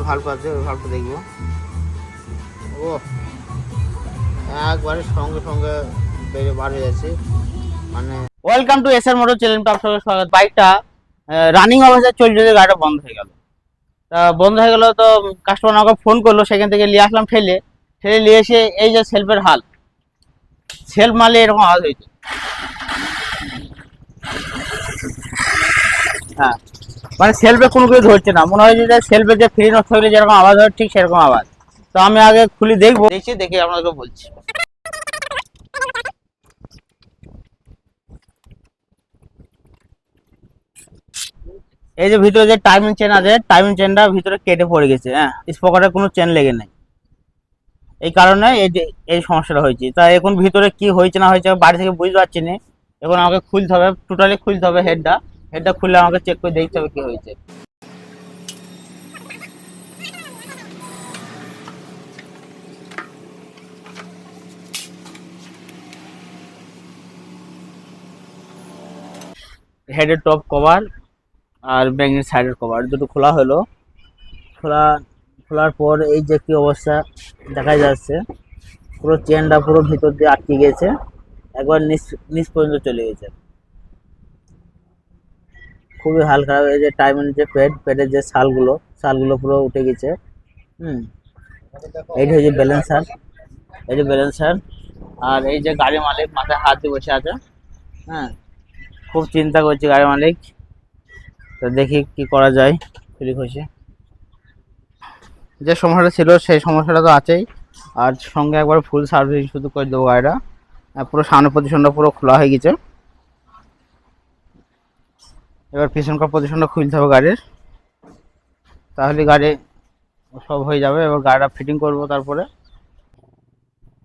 Valve আছে, ওই ভাল্বটা দেখবো। ও একবারে সঙ্গে সঙ্গে বার হয়ে যাচ্ছে। মানে ওয়েলকাম টু এসআর মোটর চ্যানেলটা, আপনাদের স্বাগত। বাইকটা রানিং অবস্থায় চলছে, গাড়িটা বন্ধ হয়ে গেল। তা বন্ধ হয়ে গেল তো কাস্টমার আমাকে ফোন করলো, সেখান থেকে নিয়ে আসলাম ঠেলে নিয়ে এসে এই যে সেলফের হাল, সেলফ মারলে এরকম আওয়াজ হয়েছে। হ্যাঁ, মানে সেলফে কোনো কিছু ধরছে না, মনে হয় যে সেলফে যে ফ্রি নষ্ট হলে যেরকম আওয়াজ হয় ঠিক সেরকম আওয়াজ। তো আমি আগে খুলে দেখে আপনাদেরকে বলছি। এই যে ভিতরে যে টাইমিং চেন আছে, টাইমিং চেনটা ভিতরে কেটে পড়ে গেছে। হ্যাঁ, স্পকারে কোনো চেন লেগে নেই, এই কারণে এই সমস্যাটা হয়েছে। তা এখন ভিতরে কি হয়েছে না হয়েছে বাড়ি থেকে বুঝতে পারছি না। এখন আমাকে খুলতে হবে, টোটালি খুলতে হবে হেডটা খুলে আমাকে চেক করে দেখতে হবে কি হয়েছে। হেডের টপ কভার আর ব্যাগের সাইডের কভার দুটো খোলা হলো। খোলার পর এই যে কি অবস্থা দেখা যাচ্ছে, পুরো চেনটা পুরো ভিতর দিয়ে আটকে গেছে, একবার নিচ পর্যন্ত চলে গেছে। খুবই হালকা। এই যে টাইমের যে পেডের যে শালগুলো পুরো উঠে গেছে। এইটা হচ্ছে ব্যালেন্সার, এই যে ব্যালেন্সার। আর এই যে গাড়ি মালিক মাথায় হাত দিয়ে বসে আছে। হ্যাঁ, খুব চিন্তা করছে গাড়ি মালিক। তো দেখি কি করা যায়। ঠিক হয়েছে, যে সমস্যাটা ছিল সেই সমস্যাটা তো আছেই, আর সঙ্গে একবার ফুল সার্ভিস শুধু করে দেবো গাড়িটা। পুরো সামনের পজিশনটা পুরো খোলা হয়ে গেছে, এবার পিছনকার পজিশনটা খুলতে হবে গাড়ির, তাহলে গাড়ি সব হয়ে যাবে। এবার গাড়িটা ফিটিং করব। তারপরে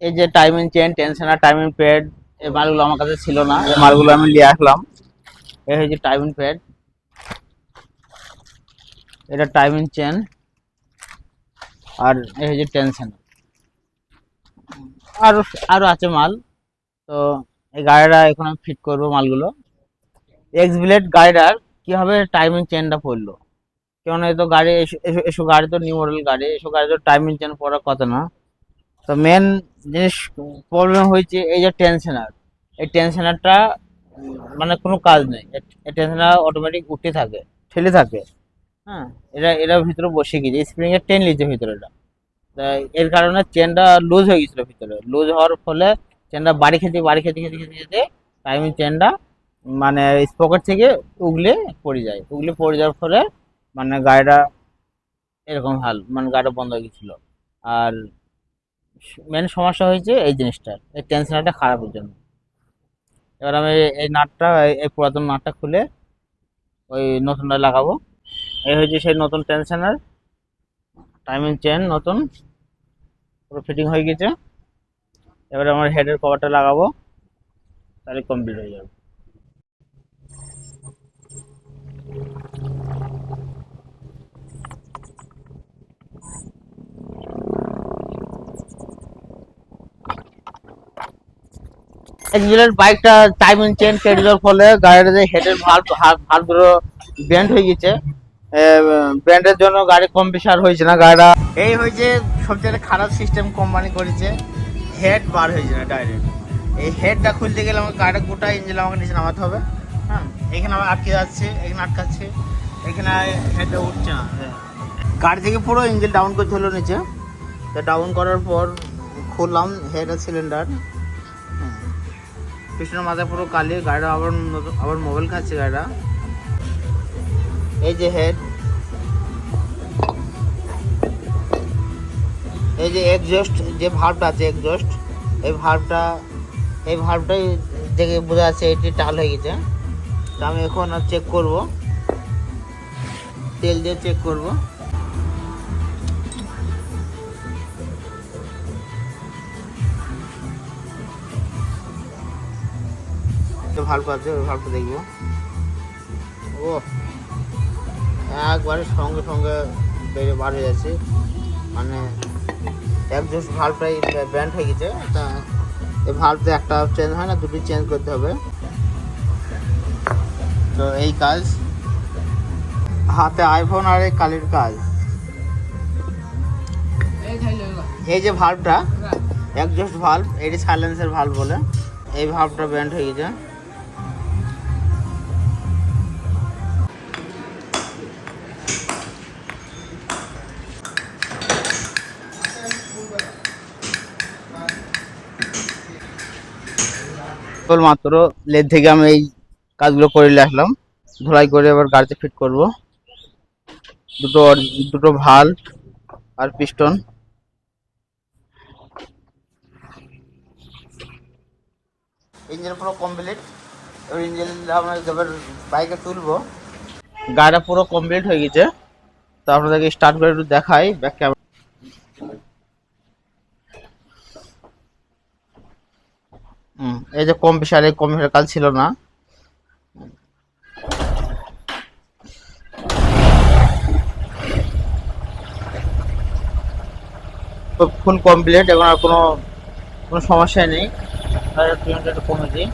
এই যে timing chain, tensioner, timing pad, এই মালগুলো আমার কাছে ছিল না, এই মালগুলো আমি নিয়ে আসলাম। এই হচ্ছে টাইমিং প্যাড, এটা টাইমিং চেন, আর এই হচ্ছে টেনশনার। আরো আছে মাল। তো এই গাড়িটা এখন আমি ফিট করবো মালগুলো। এক্স ব্লেড গাড়িটার কিভাবে টাইমিং চেনটা পড়লো, কেন এই তো গাড়ি এসব গাড়ি তো নিউ মডেল গাড়ি, এসব গাড়ি তো টাইমিং চেন পড়ার কথা না। তো মেন জিনিস প্রবলেম হয়েছে এই যে টেনশনার, এই টেনশনারটা মানে কোনো কাজ নেই, এই টেনশনার অটোমেটিক উঠতে থাকে, ঠেলে থাকে। হ্যাঁ, এটা ভিতরে বসে গেছে, স্প্রিং এর টেন নিচে ভিতরেটা। তাই এর কারণে চেনটা লুজ হয়ে গেছিল, ভিতরে লুজ হওয়ার ফলে চেনটা বাড়ি খেতে টাইমিং চেনটা মানে স্পকেট থেকে উগলে পড়ে যাওয়ার ফলে মানে গাড়িটা এরকম হাল, মানে গাড়িটা বন্ধ হয়ে গেছিল। আর মেন সমস্যা হয়েছে এই জিনিসটা, এই টেনশনারটা খারাপের জন্য। এবার আমি এই নাটটা, এই পুরাতন নাটটা খুলে ওই নতুনটা লাগাবো। এই হচ্ছে সেই নতুন টেনশনার, টাইমিং চেন নতুন পুরো ফিটিং হয়ে গেছে। এবারে আমার হেডের কভারটা লাগাবো, তাহলে কমপ্লিট হয়ে যাবে। এক্সিলের বাইকটা টাইমিং চেন কেটে যাওয়ার ফলে গাড়ির যে হেডের ভালভগুলো ব্যান্ড হয়ে গেছে। ব্যান্ডের জন্য গাড়ি কম্প্রেসার হয়েছে না গাড়িটা। এই হয়েছে সবচেয়ে খারাপ সিস্টেম কোম্পানি করেছে, হেড বার হয়েছে না ডাইরেক্ট। এই হেডটা খুলতে গেলে আমাকে গাড়িটা গোটা ইঞ্জিন আমাকে নিচে নামাতে হবে। হ্যাঁ, এখানে আমার আটকে যাচ্ছে, এখানে আটকাচ্ছে, এখানে হেডটা উঠছে না। গাড়ি থেকে পুরো ইঞ্জিন ডাউন করতে হলো নিচে। তো ডাউন করার পর খুললাম হেড আর সিলিন্ডার। পিছনের মাথায় পুরো কালি, গাড়িটা আবার মোবাইল খাচ্ছে গাড়িটা। এই যে হেড, এই যে এক্সজস্ট যে ভাল্বটা আছে, এক্সজস্ট এই ভাল্বটাই দেখে বোঝা যাচ্ছে এটি টাল হয়ে গেছে। তো আমি এখন আর চেক করব, তেল দিয়ে চেক করব। ভাল্ব আছে, ওই ভাল্বটা দেখবো। ও একবারে সঙ্গে সঙ্গে বার হয়ে যাচ্ছে, মানে একজস্ট ভাল্বটাই ব্যান্ড হয়ে গেছে। তা এই ভাল্বটা একটা চেঞ্জ হয় না, দুটি চেঞ্জ করতে হবে। তো এই কাজ হাতে আইফোন আর এই কালির কাজ। এই যে ভাল্বটা এক্সজস্ট ভাল্ব, এটি সাইলেন্সের ভাল্ব বলে, এই ভাল্বটা ব্যান্ড হয়ে গেছে। মাত্র লেদ থেকে আমি এই কাজগুলো করে নিয়ে আসলাম, ধুলাই করে এবার গাড়িতে ফিট করব। দুটো ভাল্ব আর পিস্টন। ইঞ্জিন পুরো কমপ্লিট, এবার ইঞ্জিন আমরা এবার বাইকে তুলবো। গাড়িটা পুরো কমপ্লিট হয়ে গেছে, তো আপনাদেরকে স্টার্ট করে একটু দেখাই ব্যাক ক্যামেরা। এই যে কম্প্রেসার, এই কম্প্রেসার কাজ ছিল না। তো ফুল কমপ্লিট, এখন আর কোনো সমস্যা নেই। একটু কমে দিই।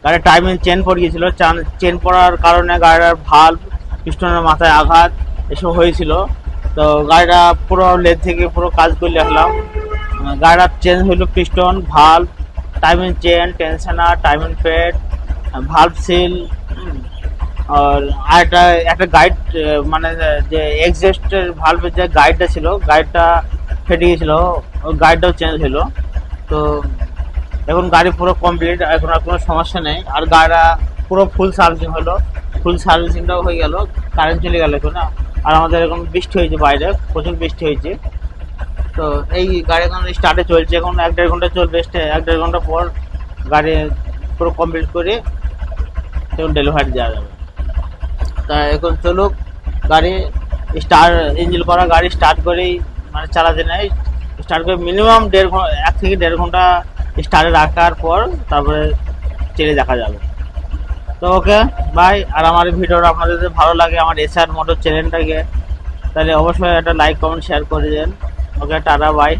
গাড়ির টাইমিং চেন পড়ে গিয়েছিল, চেন পড়ার কারণে গাড়ির ভাল্ব, পিস্টনের মাথায় আঘাত এসব হয়েছিল। তো গাড়িটা পুরো লেদ থেকে পুরো কাজ করে আসলাম। গাড়িটা চেঞ্জ হইলো piston, valve, timing chain, tensioner, timing pad, valve seal, আর একটা গাইড, মানে যে এক্সজস্টের ভাল্বের যে গাইডটা ছিল, গাইডটা ফেটে গিয়েছিল, ওই গাইডটাও চেঞ্জ হলো। তো এখন গাড়ি পুরো কমপ্লিট, এখন আর কোনো সমস্যা নেই। আর গাড়িটা পুরো ফুল সার্ভিসিং হলো, ফুল সার্ভিসিংটাও হয়ে গেল। কারেন্ট চলে গেল এখন। আর আমাদের এখন বৃষ্টি হয়েছে, বাইরে প্রচুর বৃষ্টি হয়েছে। তো এই গাড়ি এখন স্টার্টে চলছে, এখন 1-1.5 ঘন্টা চলবে। 1-1.5 ঘন্টা পর গাড়ি পুরো কমপ্লিট করে এখন ডেলিভারি দেওয়া যাবে। তা এখন চলুক গাড়ি ইঞ্জিন করা গাড়ি স্টার্ট করেই, মানে চালাতে নেই, স্টার্ট করে মিনিমাম 1 থেকে 1.5 ঘন্টা স্টার্টে রাখার পর তারপরে চেলে দেখা যাবে। তো ওকে বাই। আর আমার এই ভিডিওটা আপনাদের যদি ভালো লাগে, আমার এসআর মোটর চ্যানেলটাকে, তাহলে অবশ্যই একটা লাইক কমেন্ট শেয়ার করে দেন। ওকে টাটা বাই।